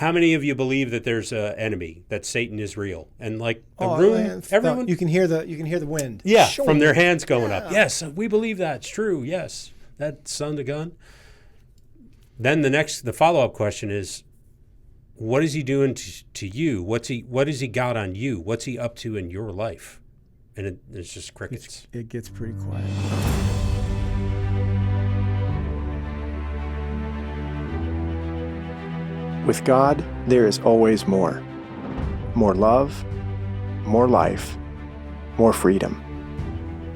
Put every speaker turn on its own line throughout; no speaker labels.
How many of you believe that there's an enemy, that Satan is real? And like the room,
man,
everyone,
you can hear the wind.
yeah, from their hands going up. Yes, we believe that. It's true. Yes, that son of gun. Then the follow-up question is, what is he doing to you? What has he got on you? What's he up to in your life? And it's just crickets.
It gets pretty quiet.
With God, there is always more. More love, more life, more freedom.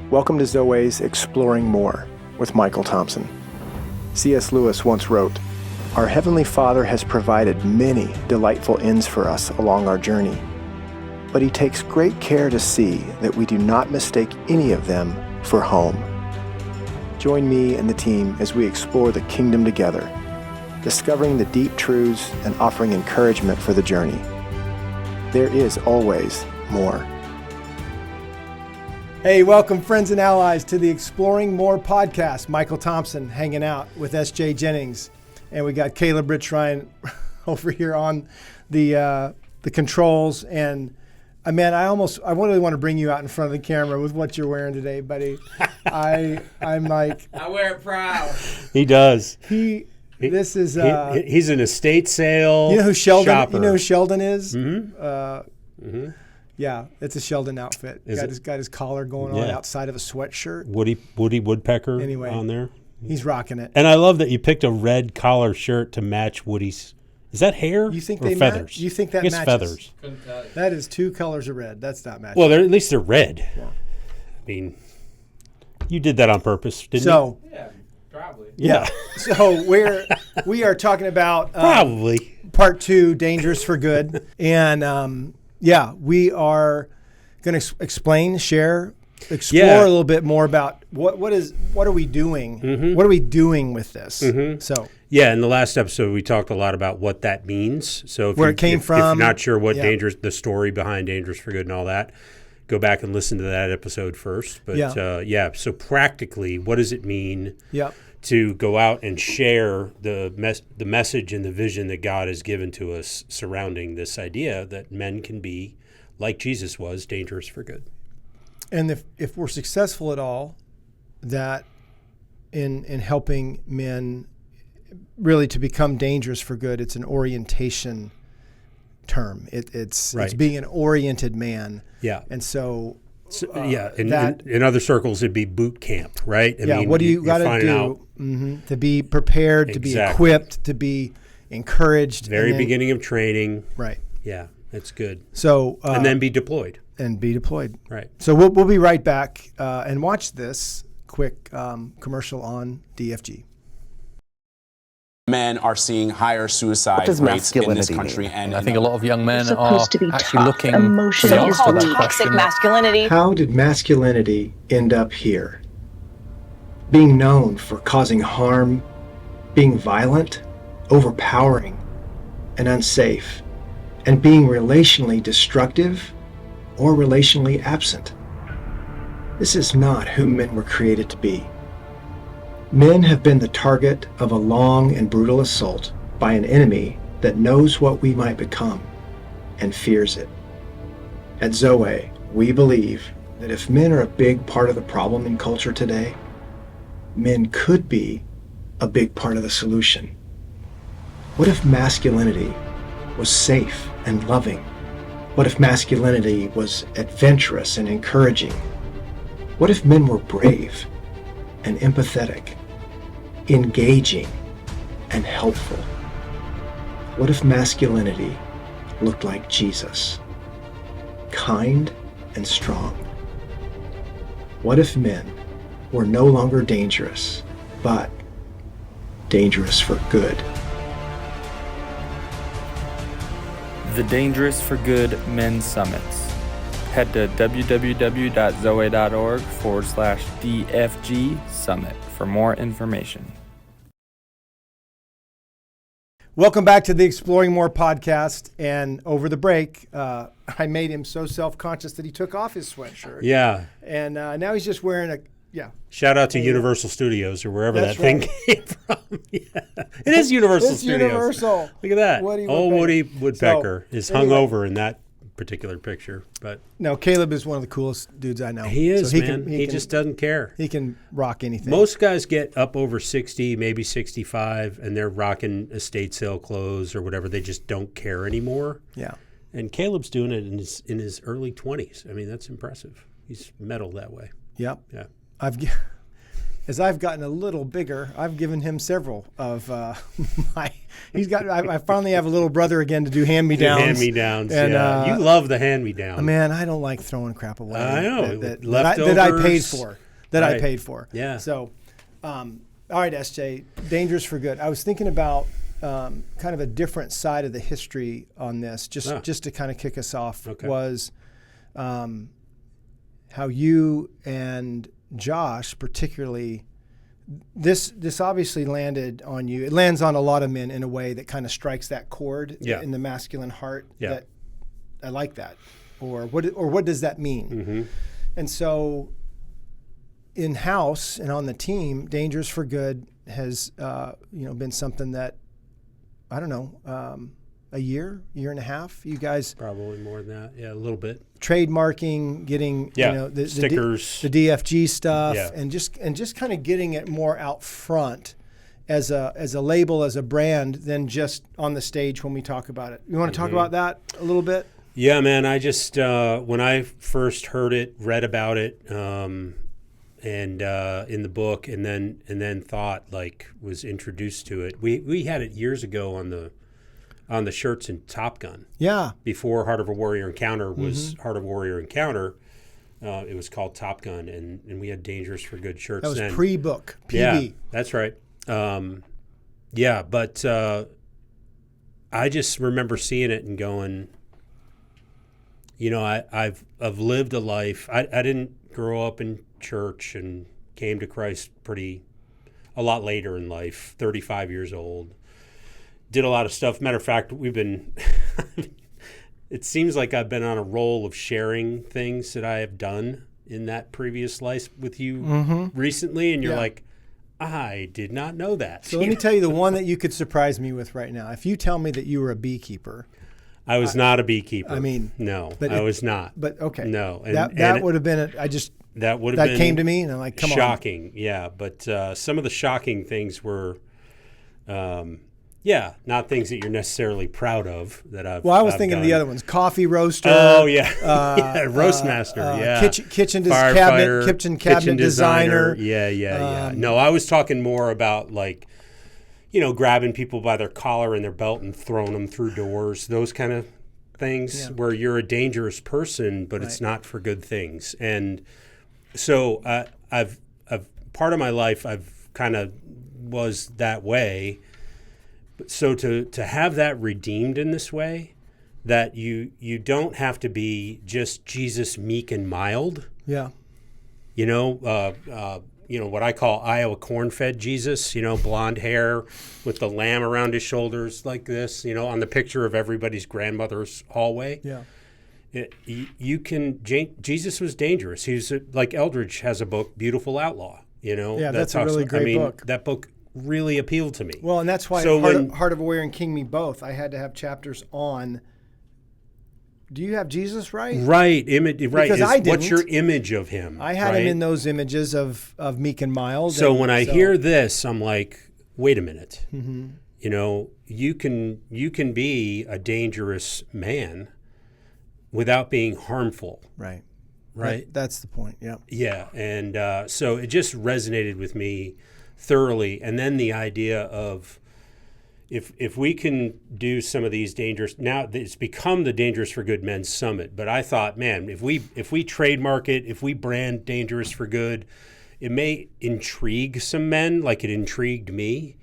Welcome to Zoe's Exploring More with Michael Thompson. C.S. Lewis once wrote, "Our Heavenly Father has provided many delightful inns for us along our journey, but He takes great care to see that we do not mistake any of them for home." Join me and the team as we explore the kingdom together, discovering the deep truths and offering encouragement for the journey. There is always more.
Hey, welcome friends and allies to the Exploring More podcast. Michael Thompson hanging out with SJ Jennings. And we got Caleb Rich Ryan over here on the controls. And man, I really want to bring you out in front of the camera with what you're wearing today, buddy. I'm like,
I wear it proud.
He does.
This is
he's an estate sale.
You know who Sheldon?
Shopper.
You know who Sheldon is?
Mm-hmm.
Yeah, it's a Sheldon outfit. Got his collar going on outside of a sweatshirt.
Woody Woodpecker
anyway,
on there.
He's rocking it.
And I love that you picked a red collar shirt to match Woody's. Is that hair?
You think
or feathers?
You think that
I guess
matches?
feathers.
That is two colors of red. That's not matching.
Well, at least they're red.
Yeah.
I mean, you did that on purpose, didn't
you?
Yeah, probably.
Yeah. So we are talking about
probably
part 2, Dangerous for Good, and we are going to explain, share, explore a little bit more about what are we doing?
Mm-hmm.
What are we doing with this?
Mm-hmm.
So
in the last episode we talked a lot about what that means. So
where it came from.
If you're not sure what the story behind Dangerous for Good and all that, go back and listen to that episode first. But so practically, what does it mean?
Yep.
To go out and share the message and the vision that God has given to us surrounding this idea that men can be, like Jesus was, dangerous for good.
And if we're successful at all, that in helping men really to become dangerous for good, it's an orientation term. It's being an oriented man.
Yeah.
And so
in other circles, it'd be boot camp, right? I mean,
what do you got to do to be prepared, to be equipped, to be encouraged?
Beginning of training.
Right.
Yeah, that's good.
So
and then be deployed.
Right. So we'll be right back and watch this quick commercial on DFG.
Men are seeing higher suicide rates in this country. And
I think a lot of young men are actually looking
emotional, toxic masculinity.
How did masculinity end up here? Being known for causing harm, being violent, overpowering, and unsafe, and being relationally destructive or relationally absent. This is not who men were created to be. Men have been the target of a long and brutal assault by an enemy that knows what we might become and fears it. At Zoe, we believe that if men are a big part of the problem in culture today, men could be a big part of the solution. What if masculinity was safe and loving? What if masculinity was adventurous and encouraging? What if men were brave and empathetic, engaging and helpful? What if masculinity looked like Jesus, kind and strong? What if men were no longer dangerous, but dangerous for good?
The Dangerous for Good Men's Summits. Head to www.zoe.org/DFG Summit for more information.
Welcome back to the Exploring More podcast. And over the break, I made him so self-conscious that he took off his sweatshirt.
Yeah.
And now he's just wearing Yeah.
Shout out to Universal Studios or wherever
That's
that thing came from. Yeah. It is Universal
It's
Studios.
Universal.
Look at that. Woody Woodpecker is hung over in that particular picture. But
no, Caleb is one of the coolest dudes I know.
He is,
so
man. He just doesn't care.
He can rock anything.
Most guys get up over 60, maybe 65, and they're rocking estate sale clothes or whatever. They just don't care anymore.
Yeah.
And Caleb's doing it in his early 20s. I mean, that's impressive. He's metal that way.
Yep.
Yeah.
As I've gotten a little bigger, I've given him several of my. I finally have a little brother again to do hand-me-downs.
Hand-me-downs.
And,
yeah. You love the hand-me-down.
Man, I don't like throwing crap away.
I know.
That I paid for. I paid for.
Yeah.
So, all right, SJ, dangerous for good. I was thinking about kind of a different side of the history on this, just to kind of kick us off, was how you and Josh particularly, this obviously landed on you. It lands on a lot of men in a way that kind of strikes that chord in the masculine heart.
Yeah.
That I like that, or what does that mean?
Mm-hmm.
And so, in house and on the team, Dangerous for Good has been something that I don't know. A year and a half. You guys
probably more than that. Yeah, a little bit.
Trademarking, getting the
stickers,
the DFG stuff, and just kind of getting it more out front as a label, as a brand, than just on the stage when we talk about it. You want to talk about that a little bit?
Yeah, man. I just when I first heard it, read about it, and in the book, and then thought, was introduced to it. We had it years ago on the shirts in Top Gun.
Yeah.
Before Heart of a Warrior Encounter was Heart of a Warrior Encounter, it was called Top Gun, and we had Dangerous for Good shirts.
That was
then.
pre-book, PB.
Yeah, that's right. But I just remember seeing it and going, I've lived a life. I didn't grow up in church and came to Christ a lot later in life, 35 years old. Did a lot of stuff. Matter of fact, it seems like I've been on a roll of sharing things that I have done in that previous life with you recently, and you're like, I did not know that.
So let me tell you the one that you could surprise me with right now. If you tell me that you were a beekeeper.
I was not a beekeeper.
I mean.
No, I was not.
But okay.
No.
That would have been that came to me, and I'm like, come on.
Shocking, yeah. But some of the shocking things were... not things that you're necessarily proud of that I've.
Well, I was thinking of the other ones: coffee roaster.
Oh yeah, roast master.
Kitchen cabinet designer.
Yeah. No, I was talking more about grabbing people by their collar and their belt and throwing them through doors. Those kind of things where you're a dangerous person, but it's not for good things. And so I've part of my life I've kind of was that way. So to have that redeemed in this way, that you don't have to be just Jesus meek and mild.
Yeah.
What I call Iowa corn-fed Jesus. Blonde hair with the lamb around his shoulders like this. On the picture of everybody's grandmother's hallway.
Yeah.
Jesus was dangerous. He was like Eldridge has a book, Beautiful Outlaw.
Yeah, that's a really great book.
That book really appealed to me.
Well, and that's why Heart of a Warrior and King Me Both, I had to have chapters on, do you have Jesus right?
Right. Because
I didn't.
What's your image of him?
I had him in those images of meek and mild.
So when I hear this, I'm like, wait a minute.
Mm-hmm.
You can be a dangerous man without being harmful.
Right.
Right?
That's the point, yeah.
Yeah, and so it just resonated with me thoroughly, and then the idea of if we can do some of these dangerous, now it's become the Dangerous for Good Men's Summit, but I thought, man, if we trademark it, if we brand Dangerous for Good, it may intrigue some men like it intrigued me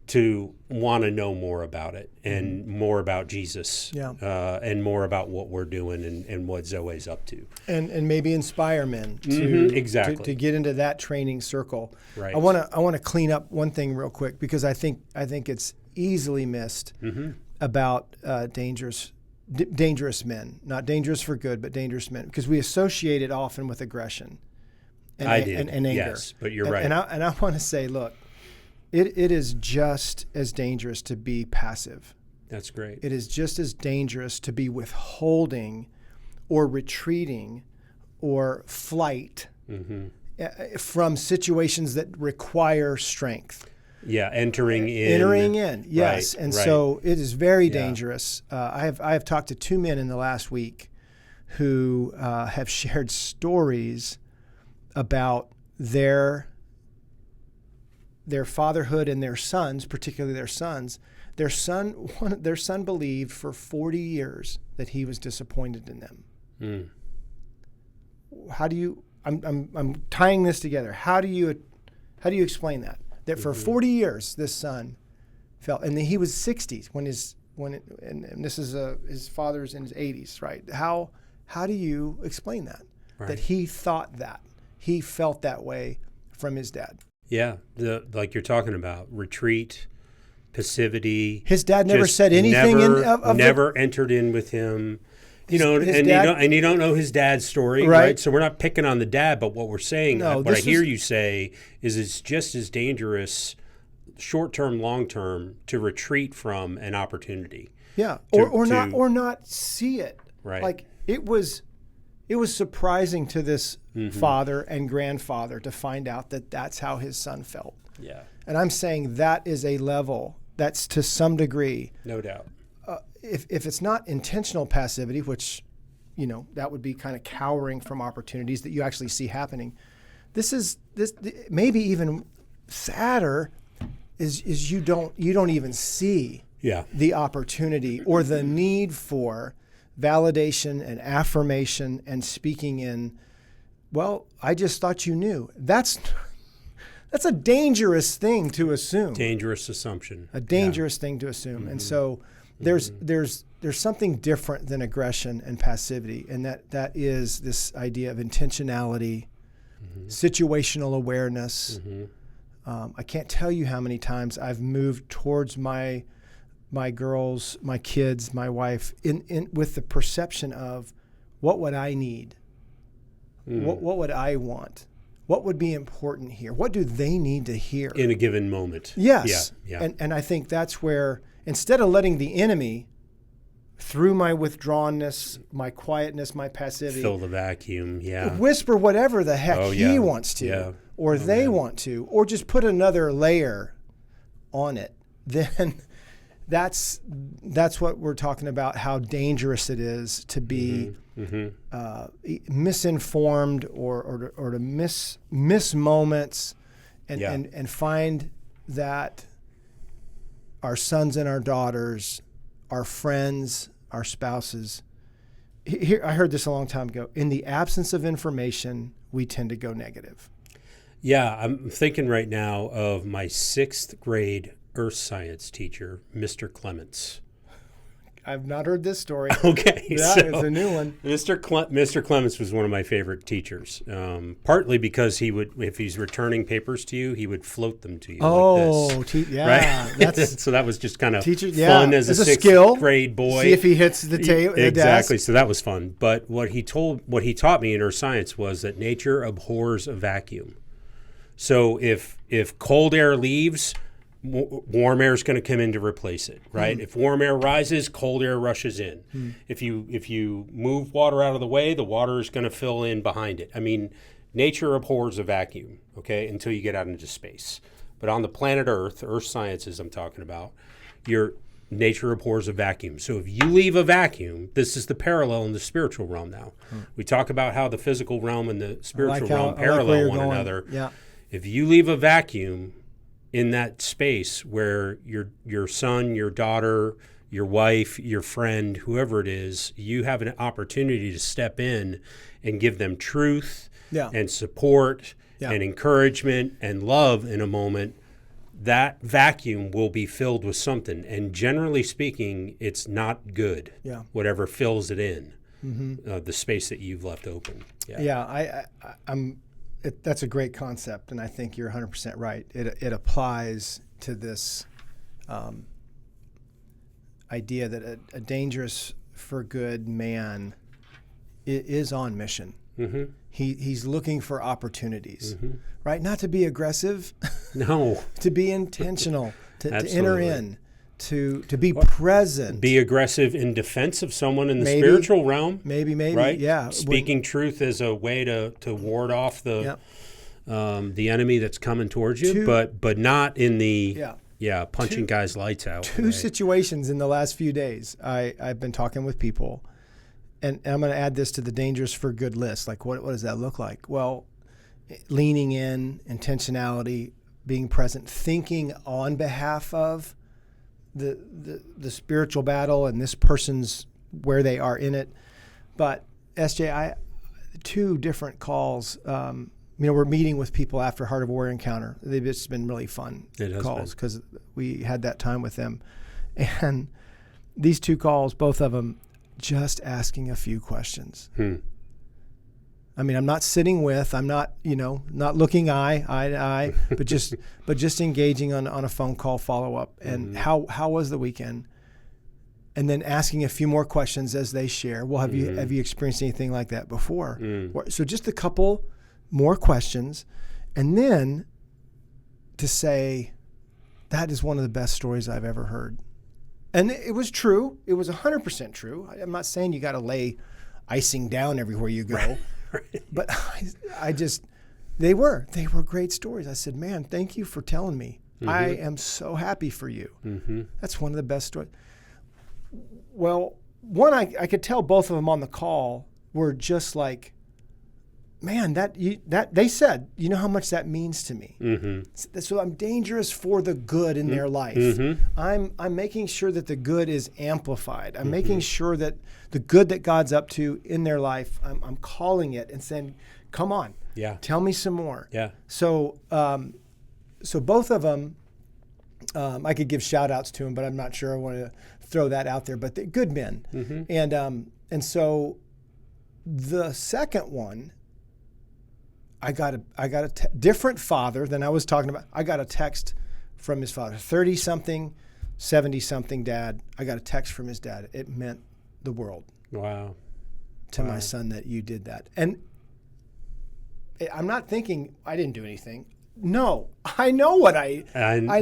to want to know more about it and more about Jesus, and more about what we're doing and what Zoe's up to,
and maybe inspire men to
exactly
to get into that training circle.
Right.
I want to clean up one thing real quick because I think it's easily missed about dangerous men, not dangerous for good, but dangerous men, because we associate it often with aggression. and,
I did.
and anger.
Yes, but you're right.
And I want to say, look, it is just as dangerous to be passive.
That's great.
It is just as dangerous to be withholding or retreating or flight from situations that require strength.
Yeah, entering in.
Entering in, yes.
Right,
and
right.
so it is very dangerous. I have talked to 2 men in the last week who have shared stories about their fatherhood and their sons, particularly their sons. Their son believed for 40 years that he was disappointed in them. How do you? I'm tying this together. How do you explain that? That for 40 years this son felt, and he was 60 and this is his father's in his 80s, right? How do you explain that? Right. That he thought that he felt that way from his dad.
Yeah, like you're talking about retreat. Passivity.
His dad never said anything.
Never entered in with him. You don't know his dad's story, right? So we're not picking on the dad, but what we're saying, what I hear you say is it's just as dangerous, short-term, long-term, to retreat from an opportunity.
Yeah, or not see it.
Right.
Like it was surprising to this father and grandfather to find out that that's how his son felt.
Yeah.
And I'm saying that is a level that's to some degree.
No doubt.
If it's not intentional passivity, which, that would be kind of cowering from opportunities that you actually see happening. This maybe even sadder is you don't even see the opportunity or the need for validation and affirmation and speaking in, well, I just thought you knew. That's a dangerous thing to assume.
Dangerous assumption.
A dangerous thing to assume. And so there's something different than aggression and passivity, and that is this idea of intentionality, situational awareness. I can't tell you how many times I've moved towards my girls, my kids, my wife, in with the perception of what would I need? What would I want? What would be important here? What do they need to hear?
In a given moment.
Yes.
Yeah.
And I think that's where, instead of letting the enemy, through my withdrawnness, my quietness, my passivity,
fill the vacuum,
whisper whatever the heck he wants to, or they want to, or just put another layer on it, then that's what we're talking about, how dangerous it is to be misinformed or to miss moments and find that our sons and our daughters, our friends, our spouses. Here, I heard this a long time ago. In the absence of information, we tend to go negative.
Yeah, I'm thinking right now of my 6th grade earth science teacher, Mr. Clements.
I've not heard this story.
Okay.
Yeah, it's a new one.
Mr. Clements was one of my favorite teachers, partly because he would, if he's returning papers to you, he would float them to you like this.
Yeah.
Right? So that was just kind of
fun
as a 6th
skill.
grade boy.
See if he hits the table.
Exactly. So that was fun. But what he taught me in earth science was that nature abhors a vacuum. So if cold air leaves, warm air is going to come in to replace it, right? If warm air rises, cold air rushes in. If you move water out of the way, the water is going to fill in behind it. I mean, nature abhors a vacuum, okay, until you get out into space. But on the planet Earth sciences I'm talking about, your nature abhors a vacuum. So if you leave a vacuum, this is the parallel in the spiritual realm now. We talk about how the physical realm and the spiritual realm parallel one another.
Yeah.
If you leave a vacuum in that space where your son, your daughter, your wife, your friend, whoever it is, you have an opportunity to step in and give them truth and support and encouragement and love in a moment. That vacuum will be filled with something. And generally speaking, it's not good, whatever fills it in, the space that you've left open.
That's a great concept, and I think you're 100% right. It applies to this idea that a dangerous for good man is on mission. He's looking for opportunities, right? Not to be aggressive.
No.
To be intentional, to enter in, to be present.
Be aggressive in defense of someone in the spiritual realm.
Maybe,
right?
Yeah.
Speaking truth as a way to ward off the enemy that's coming towards you, but not in the punching guys' lights out.
Two situations in the last few days. I've been talking with people, and I'm going to add this to the dangerous for good list. Like, what does that look like? Well, leaning in, intentionality, being present, thinking on behalf of the spiritual battle and this person's where they are in it. But SJ, two different calls. We're meeting with people after Heart of Warrior Encounter. They've just been really fun calls because we had that time with them. And these two calls, both of them, just asking a few questions. I mean, I'm not sitting with, I'm not, not looking eye to eye, but just engaging on a phone call follow up. And how was the weekend? And then asking a few more questions as they share. Well, have you experienced anything like that before? So just a couple more questions, and then to say, that is one of the best stories I've ever heard. And it was true. It was 100% true. I'm not saying you got to lay icing down everywhere you go. Right. But they were great stories. I said, man, thank you for telling me. I am so happy for you. That's one of the best stories. Well, one, I could tell both of them on the call were just like, man, that they said, you know how much that means to me. So I'm dangerous for the good in their life. I'm making sure that the good is amplified. I'm making sure that the good that God's up to in their life, I'm calling it and saying, come on, tell me some more. So both of them, I could give shout outs to them, but I'm not sure I want to throw that out there, but they're good men. And so the second one, I got a different father than I was talking about. I got a text from his father, 30-something, 70-something dad. I got a text from his dad. It meant the world.
Wow.
To my son that you did that. And I'm not thinking I didn't do anything. No, I know what I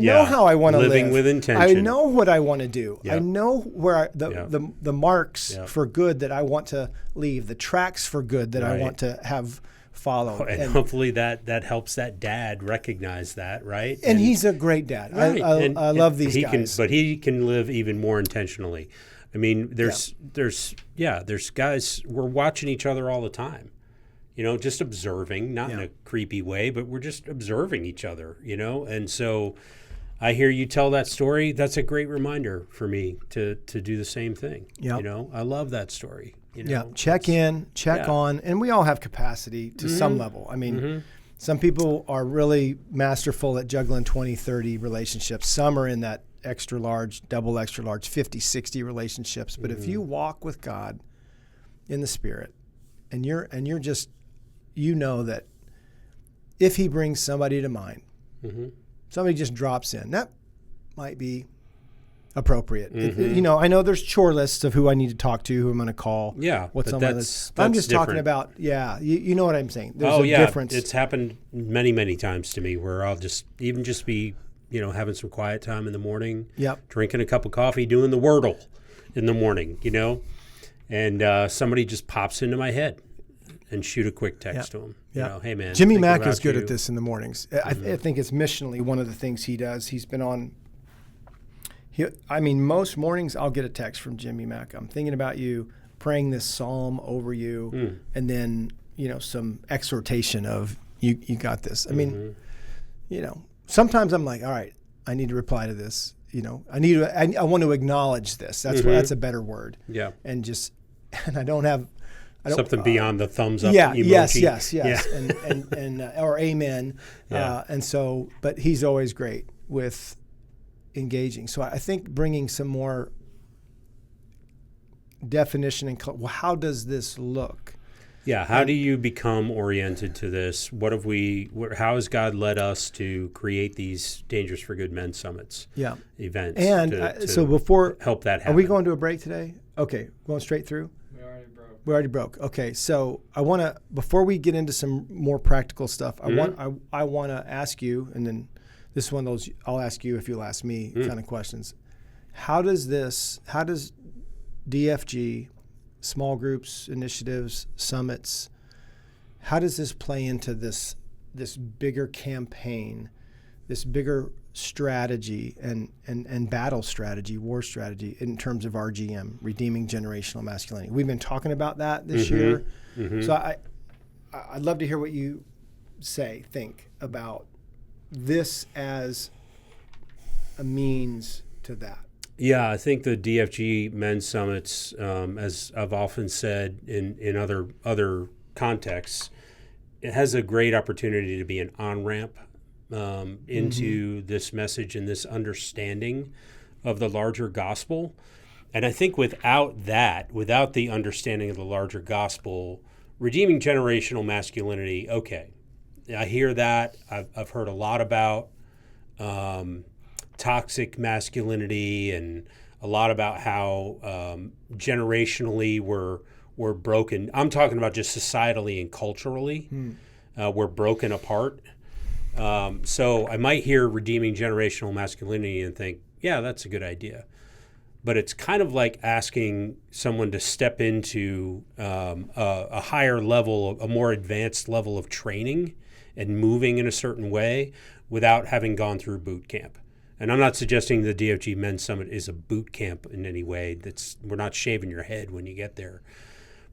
know how I want to live.
Living with intention.
I know what I want to do. I know where the marks for good that I want to leave, the tracks for good that I want to have follow.
And hopefully that helps that dad recognize that, right?
And he's a great dad. Right. I love these guys.
But he can live even more intentionally. I mean, there's guys, we're watching each other all the time. Just observing, not in a creepy way, but we're just observing each other, And so I hear you tell that story. That's a great reminder for me to do the same thing. I love that story.
Check in, check on, and we all have capacity to some level. I mean, some people are really masterful at juggling 20, 30 relationships. Some are in that extra large, double extra large, 50, 60 relationships. But if you walk with God in the Spirit, and you're just, that if he brings somebody to mind, somebody just drops in, that might be appropriate. I know there's chore lists of who I need to talk to, who I'm going to call.
But I'm just
different. Talking about, you know what I'm saying. There's a difference.
It's happened many, many times to me where I'll just be, having some quiet time in the morning, drinking a cup of coffee, doing the Wordle in the morning, and somebody just pops into my head and shoot a quick text to him. Hey man,
Jimmy Mack is good at this in the mornings. I think it's missionally one of the things he does. He's been on. Most mornings I'll get a text from Jimmy Mack. I'm thinking about you, praying this psalm over you, and then some exhortation of you got this. Sometimes I'm like, all right, I need to reply to this. I want to acknowledge this. That's a better word. And I don't
something beyond the thumbs up.
Emoji. Yes. And or amen. And so, but he's always great with engaging. So I think bringing some more definition and how does this look?
How do you become oriented to this? How has God led us to create these Dangerous for Good Men Summits events?
And so before
help that happen.
Are we going to a break today? Okay, going straight through?
We already
We already broke. Okay, so I want to, before we get into some more practical stuff, I want to ask you, and then this is one of those I'll ask you if you'll ask me kind of questions. How does DFG, small groups, initiatives, summits, how does this play into this bigger campaign, this bigger strategy and battle strategy, war strategy in terms of RGM, redeeming generational masculinity? We've been talking about that this year. So I'd love to hear what you think about this as a means to that.
Yeah, I think the DFG men's summits, as I've often said in other contexts, it has a great opportunity to be an on-ramp into this message and this understanding of the larger gospel. And I think without the understanding of the larger gospel, redeeming generational masculinity, okay, I hear that. I've heard a lot about toxic masculinity and a lot about how generationally we're broken. I'm talking about just societally and culturally. We're broken apart. So I might hear redeeming generational masculinity and think, yeah, that's a good idea. But it's kind of like asking someone to step into a higher level, a more advanced level of training and moving in a certain way without having gone through boot camp. And I'm not suggesting the DFG Men's Summit is a boot camp in any way. We're not shaving your head when you get there.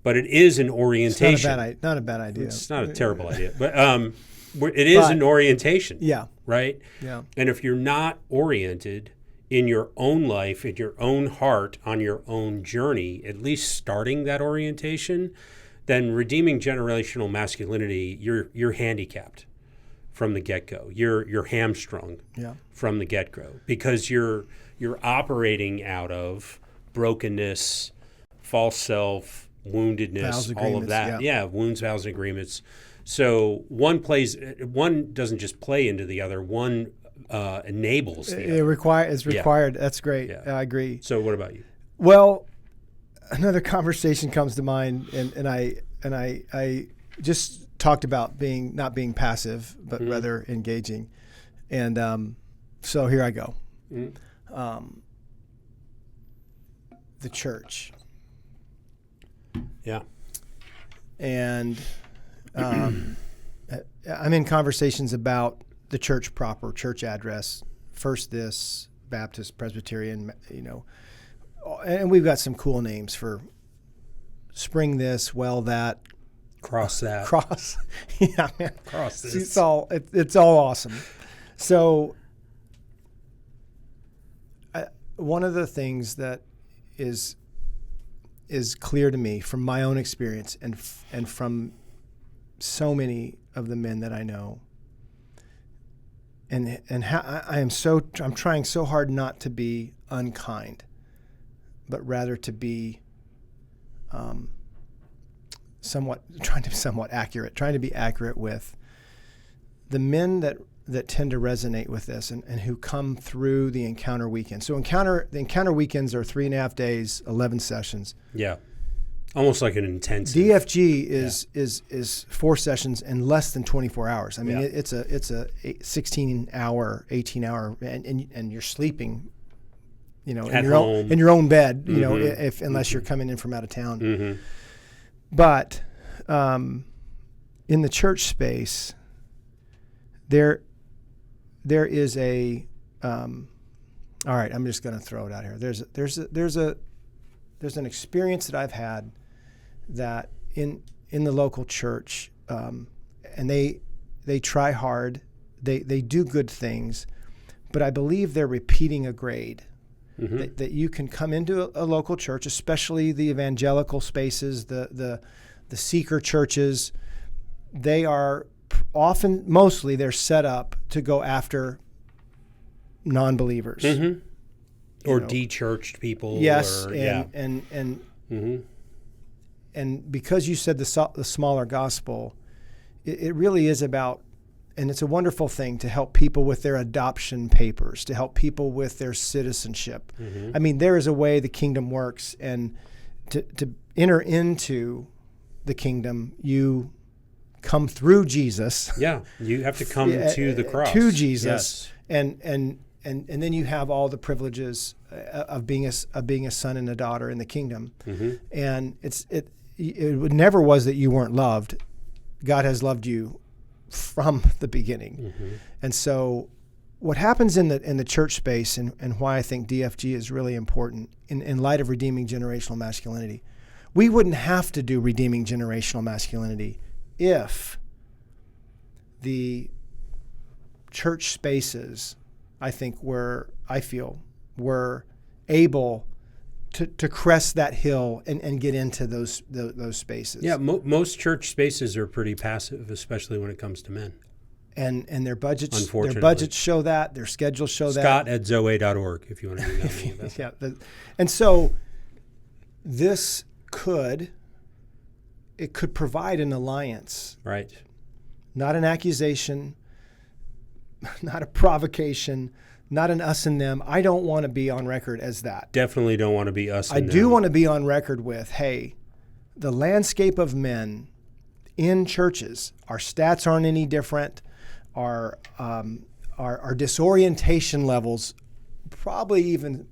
But it is an orientation.
It's not a bad idea.
It's not a terrible idea. But it is an orientation.
Yeah.
Right?
Yeah.
And if you're not oriented in your own life, in your own heart, on your own journey, at least starting that orientation, then redeeming generational masculinity, you're handicapped from the get-go. You're hamstrung from the get-go because you're operating out of brokenness, false self, woundedness, all of that. Yeah, wounds, vows, and agreements. So one doesn't just play into the other. One enables the other.
It's required. Yeah. That's great.
Yeah.
I agree.
So what about you?
Well, another conversation comes to mind, and I just talked about not being passive, but rather engaging. And so here I go. The church.
Yeah.
And I'm in conversations about the church proper, church address, First This, Baptist, Presbyterian, and we've got some cool names for Spring This, Well That,
Cross That.
Cross. Yeah, man.
Cross This.
It's all awesome. So one of the things that is clear to me from my own experience and from so many of the men that I know, and how I'm trying so hard not to be unkind, but rather to be somewhat accurate, trying to be accurate with the men that tend to resonate with this and who come through the encounter weekend. So the encounter weekends are 3.5 days, 11 sessions.
Yeah. Almost like an intensive.
DFG is 4 sessions in less than 24 hours. I mean, it's a 16-hour, 18-hour, and you're sleeping, in your own bed, unless you're coming in from out of town. But in the church space, there is a all right, I'm just going to throw it out here. There's an experience that I've had that in the local church, and they try hard, they do good things, but I believe they're repeating a grade. That you can come into a local church, especially the evangelical spaces, the seeker churches. They are mostly they're set up to go after non-believers.
Or de-churched people.
Yes, and because you said the smaller gospel, it really is about, and it's a wonderful thing to help people with their adoption papers, to help people with their citizenship. I mean, there is a way the kingdom works, and to enter into the kingdom, you come through Jesus.
Yeah, you have to come to the cross.
To Jesus.
Yes.
And then you have all the privileges of being a son and a daughter in the kingdom. Mm-hmm. And it never was that you weren't loved. God has loved you from the beginning. Mm-hmm. And so what happens in the church space and why I think DFG is really important in light of redeeming generational masculinity, we wouldn't have to do redeeming generational masculinity if the church spaces, I think, were able to crest that hill and get into those spaces.
Yeah, most church spaces are pretty passive, especially when it comes to men.
And their budgets show that, their schedules show that.
Scott@zoe.org if you want to email me about that.
Yeah, and so this could provide an alliance.
Right.
Not an accusation, not a provocation, not an us and them. I don't want to be on record as that.
Definitely don't want to be us and them.
I do want to be on record with, hey, the landscape of men in churches, our stats aren't any different. Our disorientation levels probably even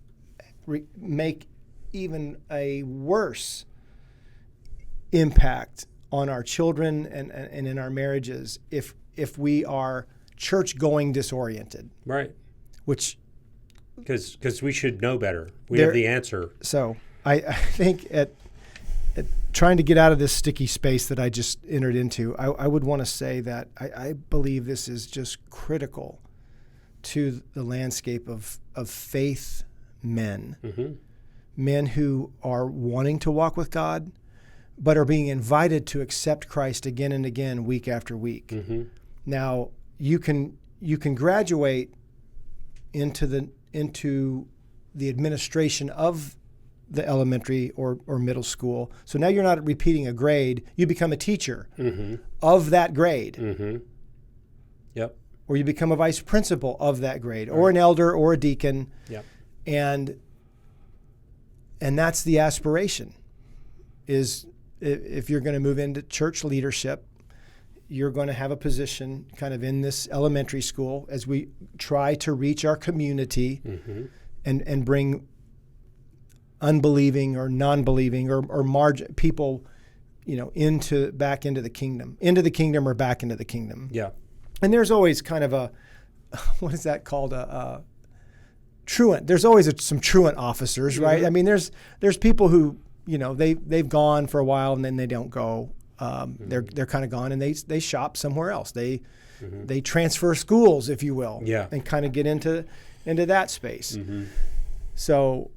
make even a worse impact on our children and in our marriages if we are church-going disoriented.
Right.
Which...
Because we should know better. We have the answer.
So I think at trying to get out of this sticky space that I just entered into, I would want to say that I believe this is just critical to the landscape of faith men. Mm-hmm. Men who are wanting to walk with God, but are being invited to accept Christ again and again, week after week. Mm-hmm. Now, you can graduate into the administration of the elementary or middle school. So now you're not repeating a grade. You become a teacher mm-hmm. of that grade. Mm-hmm.
Yep.
Or you become a vice principal of that grade, or an elder or a deacon.
Yep.
And that's the aspiration, is if you're going to move into church leadership, you're going to have a position kind of in this elementary school as we try to reach our community mm-hmm. and bring unbelieving or non-believing or people, back into the kingdom or back into the kingdom.
Yeah.
And there's always kind of a, what is that called? A truant. There's always some truant officers, mm-hmm. right? I mean, there's people who, they've gone for a while and then they don't go. Mm-hmm. They're kind of gone and they shop somewhere else. They transfer schools, if you will, and kind of get into that space. Mm-hmm. So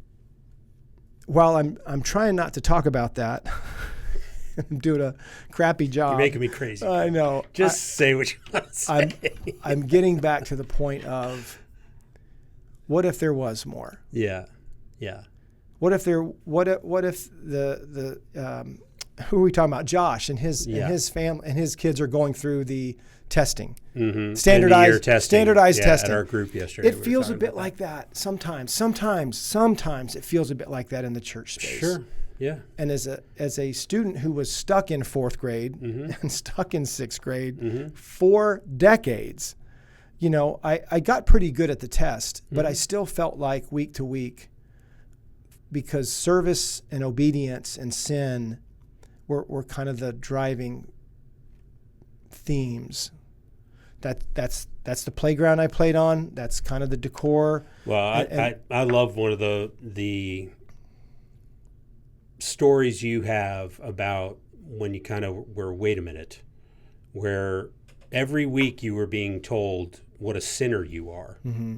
while I'm trying not to talk about that, I'm doing a crappy job.
You're making me crazy.
I know.
Just say what you want to say.
I'm getting back to the point of, what if there was more?
Yeah. Yeah.
What if the who are we talking about? Josh and his family and his kids are going through the testing, mm-hmm. standardized testing
at our group yesterday.
It feels a bit like that sometimes. Sometimes it feels a bit like that in the church space.
Sure. Yeah.
And as a student who was stuck in fourth grade
mm-hmm.
and stuck in sixth grade
mm-hmm.
for decades, I got pretty good at the test, but
mm-hmm.
I still felt like week to week, because service and obedience and sin were kind of the driving themes. That's the playground I played on. That's kind of the decor.
Well, I love one of the stories you have about when you kind of were, wait a minute, where every week you were being told what a sinner you are. Mm-hmm.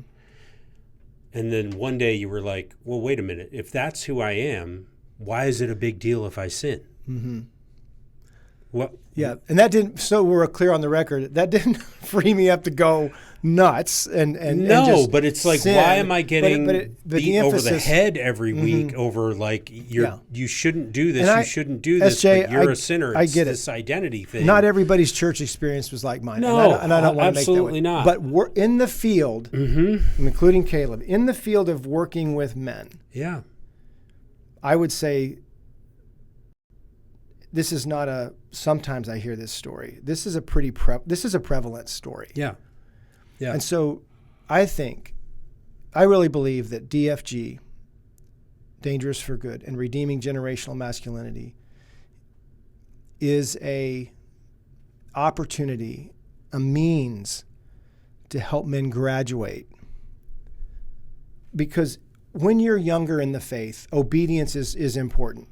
And then one day you were like, well, wait a minute. If that's who I am, why is it a big deal if I sin?
Mm-hmm.
What?
Yeah, and that didn't. So we're clear on the record. That didn't free me up to go nuts and just
but it's like,
sin.
Why am I getting beat over the
emphasis,
head every week
mm-hmm.
over like you shouldn't do this, you shouldn't do this,
SJ,
but you're a sinner.
I get
this identity thing.
Not everybody's church experience was like mine.
No,
and I don't want to make that
absolutely not.
But we're in the field,
mm-hmm.
including Caleb, in the field of working with men.
Yeah,
I would say this is not a, sometimes I hear this story. This is a this is a prevalent story.
Yeah. Yeah.
And so I really believe that DFG, Dangerous for Good, and Redeeming Generational Masculinity is a opportunity, a means to help men graduate. Because when you're younger in the faith, obedience is important.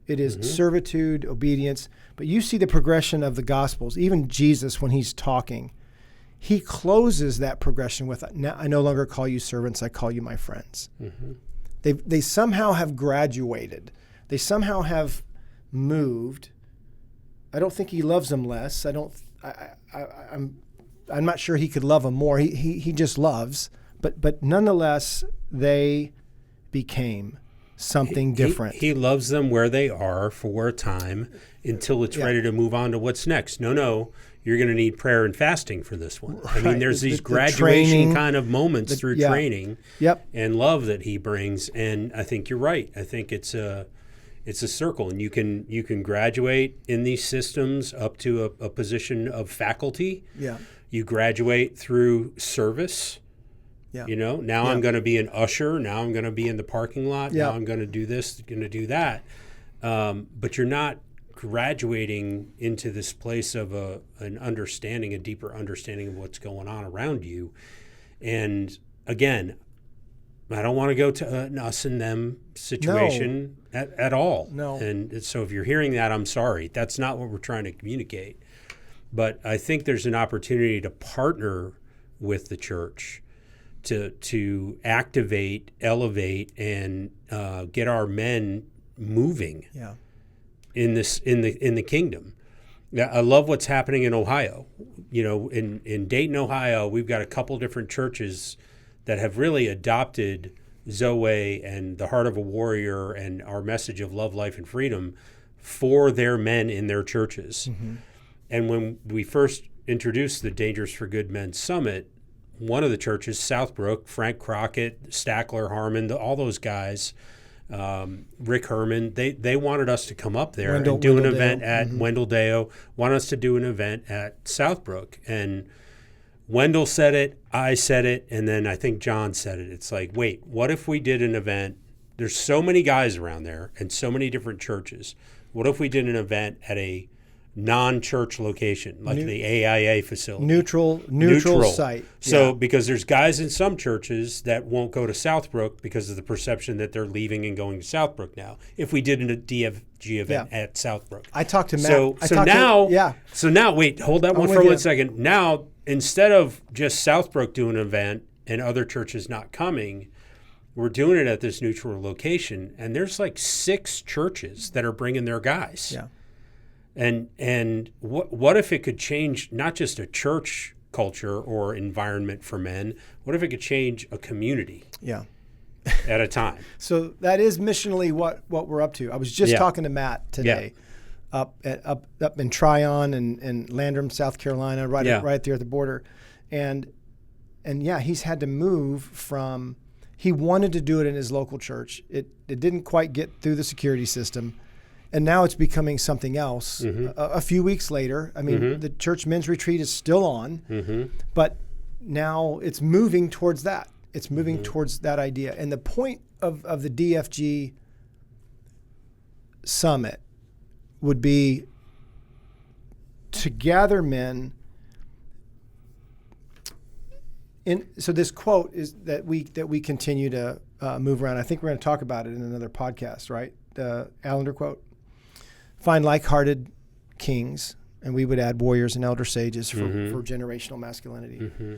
It is servitude, obedience. But you see the progression of the Gospels. Even Jesus, when he's talking, he closes that progression with, "Now I no longer call you servants, I call you my friends." They somehow have graduated. They somehow have moved. I don't think he loves them less. I'm not sure he could love them more. He just loves. But nonetheless, they became something different.
He loves them where they are for a time until it's ready to move on to what's next. No, you're going to need prayer and fasting for this one. Right. I mean, there's these graduation training, kind of moments through training and love that he brings. And I think you're right. I think it's a circle, and you can graduate in these systems up to a position of faculty. Yeah. You graduate through service. Yeah. You know, now I'm going to be an usher. Now I'm going to be in the parking lot. Now I'm going to do this, going to do that. But you're not graduating into this place of an understanding, a deeper understanding of what's going on around you. And again, I don't want to go to an us and them situation at all. No. And so if you're hearing that, I'm sorry. That's not what we're trying to communicate. But I think there's an opportunity to partner with the church to activate, elevate, and get our men moving in the kingdom. Now, I love what's happening in Ohio. You know, in Dayton, Ohio, we've got a couple different churches that have really adopted Zoe and the Heart of a Warrior and our message of love, life, and freedom for their men in their churches. Mm-hmm. And when we first introduced the Dangerous for Good Men's Summit, one of the churches, Southbrook, Frank Crockett, Stackler, Harmon, all those guys, Rick Herman, they wanted us to come up there and do an event at Wendell Deo, wanted us to do an event at Southbrook. And Wendell said it, I said it, and then I think John said it. It's like, wait, what if we did an event? There's so many guys around there and so many different churches. What if we did an event at a non-church location, like the AIA facility? Neutral site. So because there's guys in some churches that won't go to Southbrook because of the perception that they're leaving and going to Southbrook now. If we did a DFG event at Southbrook. I talked to Matt. So now, wait, hold that one for 1 second. Now, instead of just Southbrook doing an event and other churches not coming, we're doing it at this neutral location, and there's like 6 churches that are bringing their guys. Yeah. And what if it could change not just a church culture or environment for men? What if it could change a community? Yeah. At a time. So that is missionally what we're up to. I was just talking to Matt today, up in Tryon and Landrum, South Carolina, right there at the border, and he's had to move from. He wanted to do it in his local church. It didn't quite get through the security system. And now it's becoming something else. Mm-hmm. A few weeks later, I mean, the church men's retreat is still on, but now it's moving towards that. It's moving towards that idea. And the point of the DFG summit would be to gather men. So this quote is that we continue to move around. I think we're going to talk about it in another podcast, right? The Allender quote. Find like-hearted kings, and we would add warriors and elder sages for generational masculinity. Mm-hmm.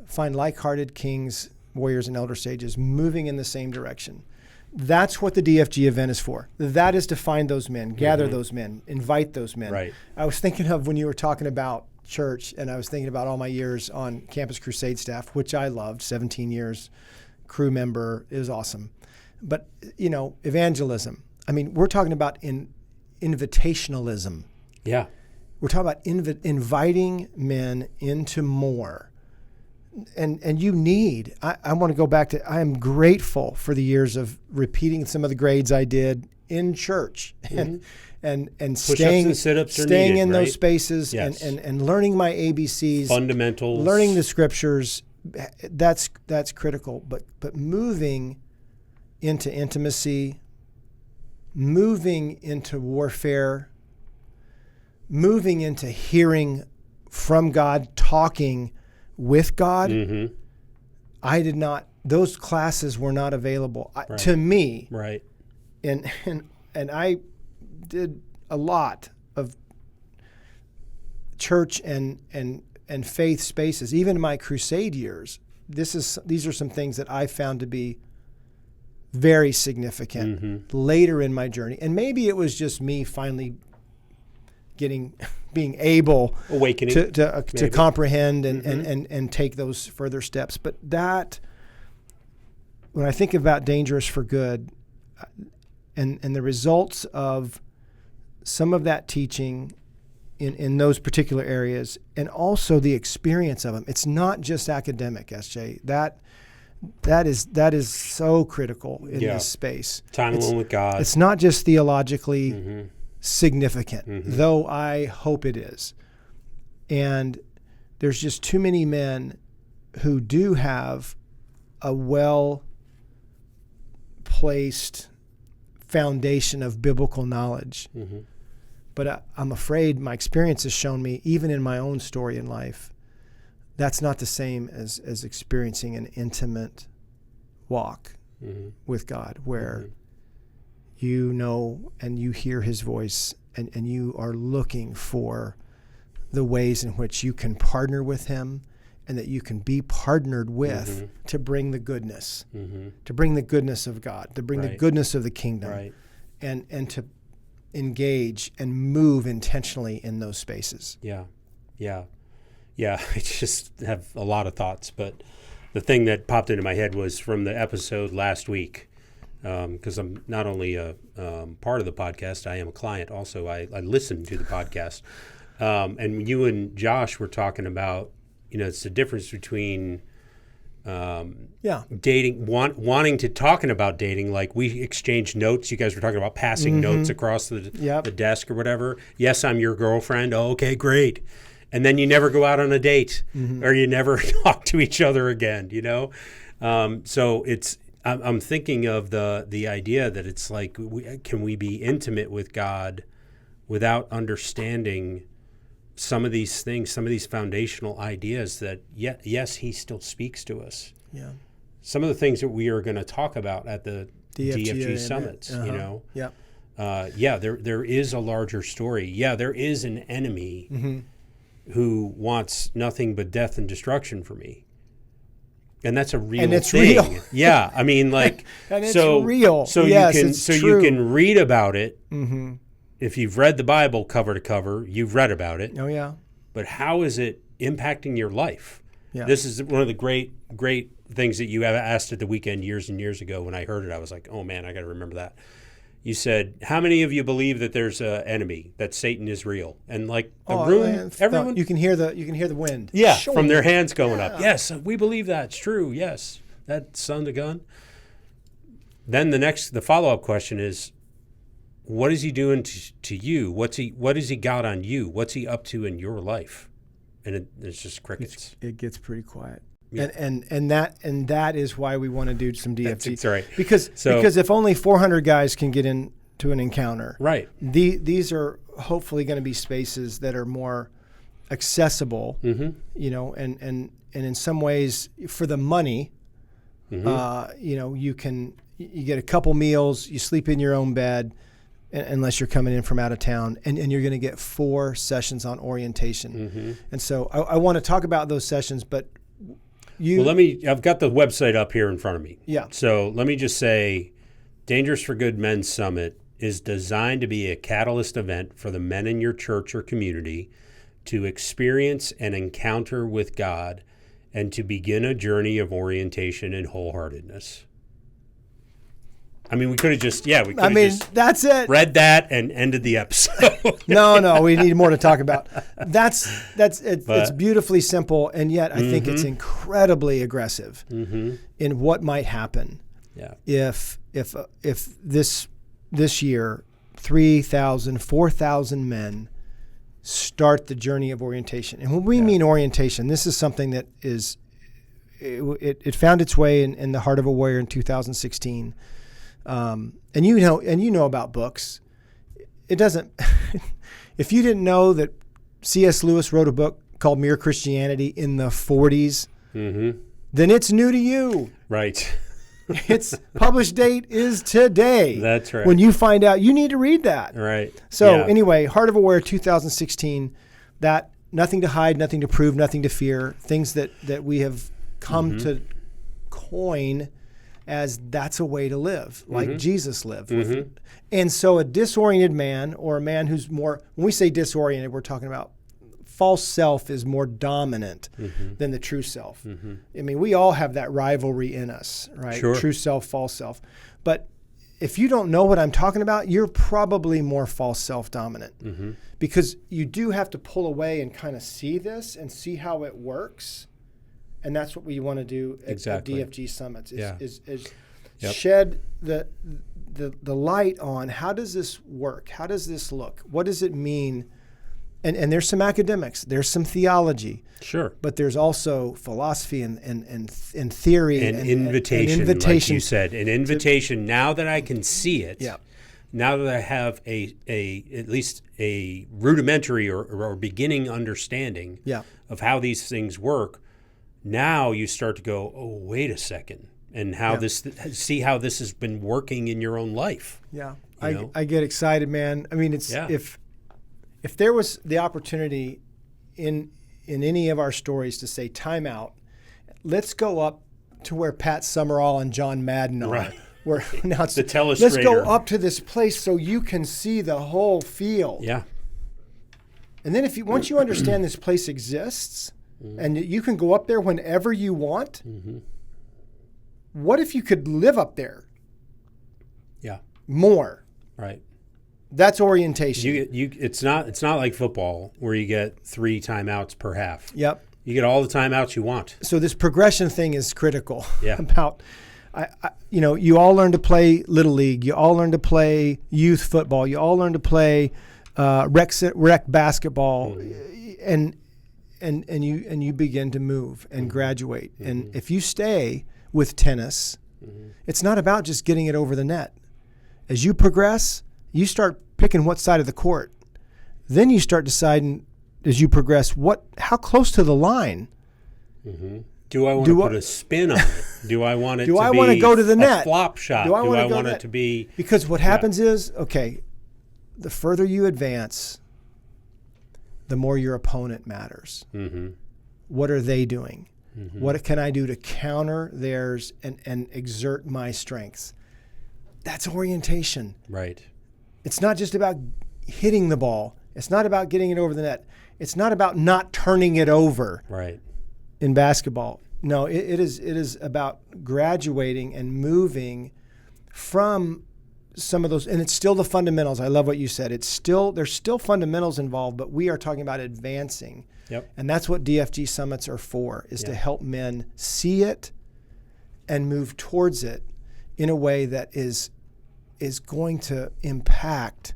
Find like-hearted kings, warriors, and elder sages moving in the same direction. That's what the DFG event is for. That is to find those men, gather those men, invite those men. Right. I was thinking of when you were talking about church, and I was thinking about all my years on Campus Crusade staff, which I loved, 17 years, crew member. It was awesome. But, evangelism. I mean, we're talking about invitationalism. Yeah. We're talking about inviting men into more. And I want to go back to, I am grateful for the years of repeating some of the grades I did
in church and
Push-ups
staying
and sit-ups are
staying
needed,
in those
right?
spaces
Yes.
and learning my ABCs,
Fundamentals.
learning the scriptures. That's critical. But moving into intimacy, moving into warfare, moving into hearing from God, talking with God. I did not. Those classes were not available to me.
Right.
And I did a lot of church and faith spaces, even in my crusade years. These are some things that I found to be very significant later in my journey. And maybe it was just me finally being able
awakening
to comprehend and take those further steps. But that, when I think about Dangerous for Good and the results of some of that teaching in those particular areas, and also the experience of them, it's not just academic, SJ. That is so critical in this space.
Time alone with God.
It's not just theologically significant, though I hope it is. And there's just too many men who do have a well-placed foundation of biblical knowledge. But I'm afraid my experience has shown me, even in my own story in life, that's not the same as experiencing an intimate walk with God, where you know and you hear his voice and you are looking for the ways in which you can partner with him and that you can be partnered with to bring the goodness, to bring the goodness of God, to bring the goodness of the kingdom, and to engage and move intentionally in those spaces.
Yeah. I just have a lot of thoughts, but the thing that popped into my head was from the episode last week, because I'm not only a part of the podcast, I am a client also. I listen to the podcast. And you and Josh were talking about, it's the difference between dating, wanting to talking about dating, like we exchanged notes. You guys were talking about passing notes across the desk or whatever. Yes, I'm your girlfriend. Oh, okay, great. And then you never go out on a date or you never talk to each other again, So I'm thinking of the idea that it's like, can we be intimate with God without understanding some of these things, some of these foundational ideas that, yes, he still speaks to us. Yeah. Some of the things that we are going to talk about at the DFG summits, there is a larger story. Yeah, there is an enemy who wants nothing but death and destruction for me. And that's a real
and it's
thing.
Real.
Yeah, I mean, like,
and it's real.
So
yes,
you can read about it. If you've read the Bible cover to cover, you've read about it.
Oh yeah.
But how is it impacting your life?
Yeah.
This is one of the great things that you have asked at the weekend years and years ago. When I heard it, I was like, oh man, I got to remember that. You said, how many of you believe that there's an enemy, that Satan is real? And like the room, everyone,
you can hear the wind.
Yeah, from their hands going up. Yes, we believe that. It's true. Yes, that son of gun. Then the follow-up question is, what is he doing to you? What has he got on you? What's he up to in your life? And it's just crickets.
It gets pretty quiet. Yeah. And that is why we want to do some DFG.
That's right.
Because if only 400 guys can get into an encounter,
right?
These are hopefully going to be spaces that are more accessible, and in some ways for the money, you get a couple meals, you sleep in your own bed, unless you're coming in from out of town, and you're going to get 4 sessions on orientation. And so I want to talk about those sessions, but I've got the website up here in front of me. Yeah.
So let me just say, Dangerous for Good Men's Summit is designed to be a catalyst event for the men in your church or community to experience an encounter with God and to begin a journey of orientation and wholeheartedness. I mean, we could have just,
that's it.
Read that and ended the episode.
No, we need more to talk about. It's beautifully simple, and yet I think it's incredibly aggressive in what might happen if this this year 3,000, 4,000 men start the journey of orientation. And when we mean orientation, this is something that is, it found its way in the Heart of a Warrior in 2016. And you know about books. It doesn't, if you didn't know that C.S. Lewis wrote a book called Mere Christianity in the 40s, then it's new to you.
Right.
Its published date is today.
That's right.
When you find out, you need to read that.
Right.
So anyway, Heart of a Warrior 2016, that nothing to hide, nothing to prove, nothing to fear, things that we have come to coin as that's a way to live, like Jesus lived. And so a disoriented man, or a man who's more, when we say disoriented, we're talking about false self is more dominant than the true self. I mean, we all have that rivalry in us, right?
Sure.
True self, false self. But if you don't know what I'm talking about, you're probably more false self dominant because you do have to pull away and kind of see this and see how it works. And that's what we want to do at DFG Summits is shed the light on how does this work? How does this look? What does it mean? And there's some academics, there's some theology,
sure,
but there's also philosophy and theory
and invitation, like you said, an invitation. Now that I can see it, now that I have at least a rudimentary or beginning understanding of how these things work, now you start to go, oh, wait a second, and how see how this has been working in your own life.
I get excited, man. I mean, it's if there was the opportunity in any of our stories to say time out, let's go up to where Pat Summerall and John Madden are.
Right.
Where now it's
the telestrator.
Let's go up to this place so you can see the whole field.
Yeah.
And then once you understand this place exists and you can go up there whenever you want, what if you could live up there?
Yeah.
More.
Right.
That's orientation.
It's not like football where you get 3 timeouts per half.
Yep.
You get all the timeouts you want.
So this progression thing is critical.
Yeah.
About, you all learn to play Little League. You all learn to play youth football. You all learn to play rec basketball, and you begin to move and graduate. And if you stay with tennis, it's not about just getting it over the net. As you progress, you start picking what side of the court. Then you start deciding as you progress how close to the line.
Do I want to put a spin on it? Do I want it
do
to
I
be
want to go to the
a
net?
Flop shot?
Do I
want it to be...
Because what happens is, the further you advance, the more your opponent matters. What are they doing? What can I do to counter theirs and exert my strengths? That's orientation.
Right.
It's not just about hitting the ball. It's not about getting it over the net. It's not about not turning it over.
Right.
In basketball. No, it is about graduating and moving from some of those, and it's still the fundamentals. I love what you said. There's still fundamentals involved, but we are talking about advancing.
Yep.
And that's what DFG Summits are for, is to help men see it and move towards it in a way that is going to impact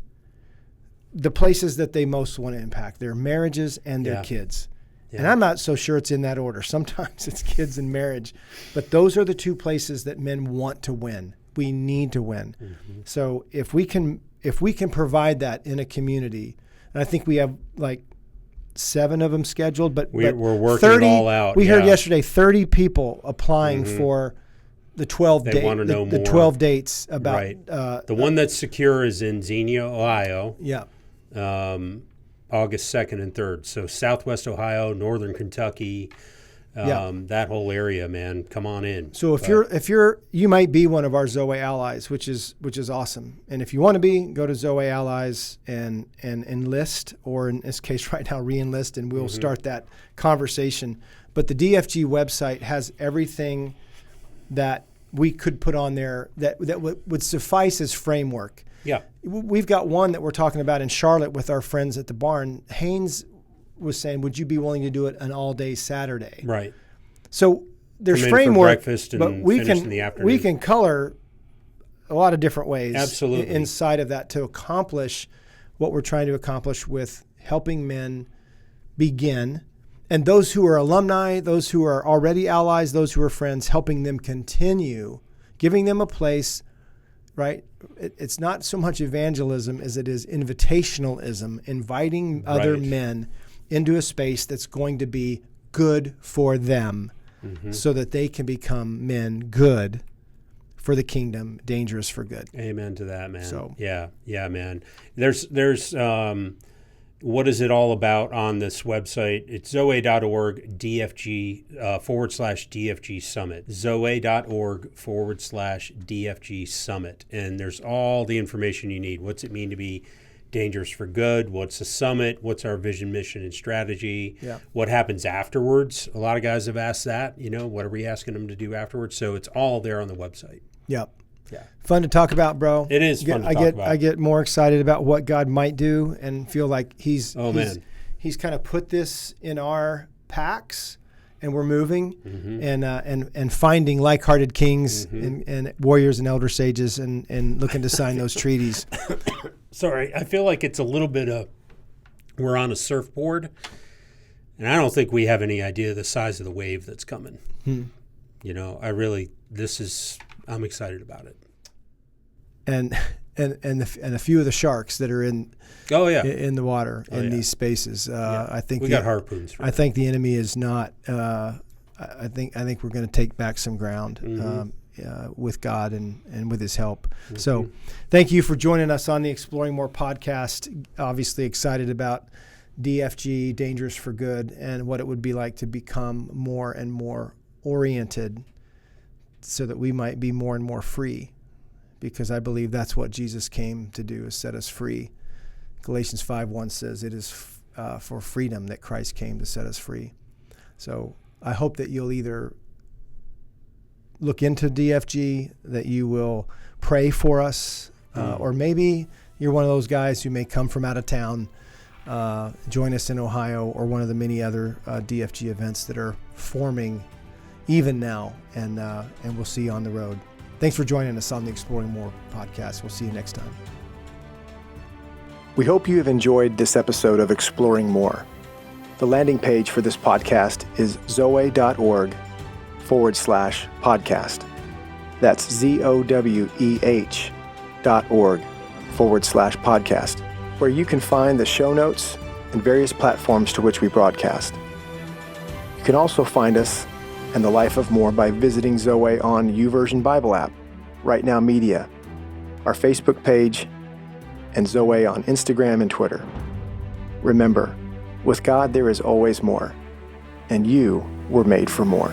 the places that they most want to impact, their marriages and their kids. Yeah. And I'm not so sure it's in that order. Sometimes it's kids and marriage. But those are the 2 places that men want to win. We need to win. So if we can provide that in a community, and I think we have like 7 of them scheduled, but
we're working
30,
it all out.
We heard yesterday 30 people applying for the 12 dates.
They want to know more.
The 12 dates about.
Right. The one that's secure is in Xenia, Ohio.
Yeah.
August 2nd and 3rd. So Southwest Ohio, Northern Kentucky, that whole area, man. Come on in.
So you might be one of our Zoe allies, which is awesome. And if you want to go to Zoe allies and enlist, or in this case right now re-enlist, and we'll start that conversation. But the DFG website has everything that we could put on there that would suffice as framework.
Yeah.
We've got one that we're talking about in Charlotte with our friends at the barn. Haynes was saying, would you be willing to do it an all-day Saturday?
Right.
So there's
Come in
framework,
for breakfast and
but we
finish in the afternoon.
we can color a lot of different ways
Absolutely.
inside of that to accomplish what we're trying to accomplish with helping men begin. And those who are alumni, those who are already allies, those who are friends, helping them continue, giving them a place, right? It's not so much evangelism as it is invitationalism, inviting other men into a space that's going to be good for them so that they can become men good for the kingdom, dangerous for good.
Amen to that, man.
So
yeah, man. There's what is it all about on this website? It's zoe.org DFG /DFG Summit. Zoe.org /DFG Summit. And there's all the information you need. What's it mean to be dangerous for good? What's the summit? What's our vision, mission, and strategy?
Yeah.
What happens afterwards? A lot of guys have asked that. What are we asking them to do afterwards? So it's all there on the website.
Yep.
Yeah.
Fun to talk about, bro.
It is fun to talk about.
I get more excited about what God might do and feel like he's kind of put this in our packs and we're moving and finding like-hearted kings and warriors and elder sages and looking to sign those treaties.
Sorry, I feel like it's a little bit of we're on a surfboard and I don't think we have any idea the size of the wave that's coming. I'm excited about it.
And a few of the sharks that are in the water in these spaces. I think
we got harpoons.
I think the enemy is not. I think we're going to take back some ground with God and with His help. So, thank you for joining us on the Exploring More podcast. Obviously excited about DFG, Dangerous for Good, and what it would be like to become more and more oriented, so that we might be more and more free, because I believe that's what Jesus came to do, is set us free. Galatians 5:1 says it is for freedom that Christ came to set us free. So I hope that you'll either look into DFG, that you will pray for us, or maybe you're one of those guys who may come from out of town, join us in Ohio or one of the many other DFG events that are forming even now, and we'll see you on the road. Thanks for joining us on the Exploring More podcast. We'll see you next time.
We hope you have enjoyed this episode of Exploring More. The landing page for this podcast is zoe.org /podcast. That's ZOWEH.org /podcast, where you can find the show notes and various platforms to which we broadcast. You can also find us and the life of more by visiting Zoe on YouVersion Bible app, Right Now Media, our Facebook page, and Zoe on Instagram and Twitter. Remember, with God there is always more, and you were made for more.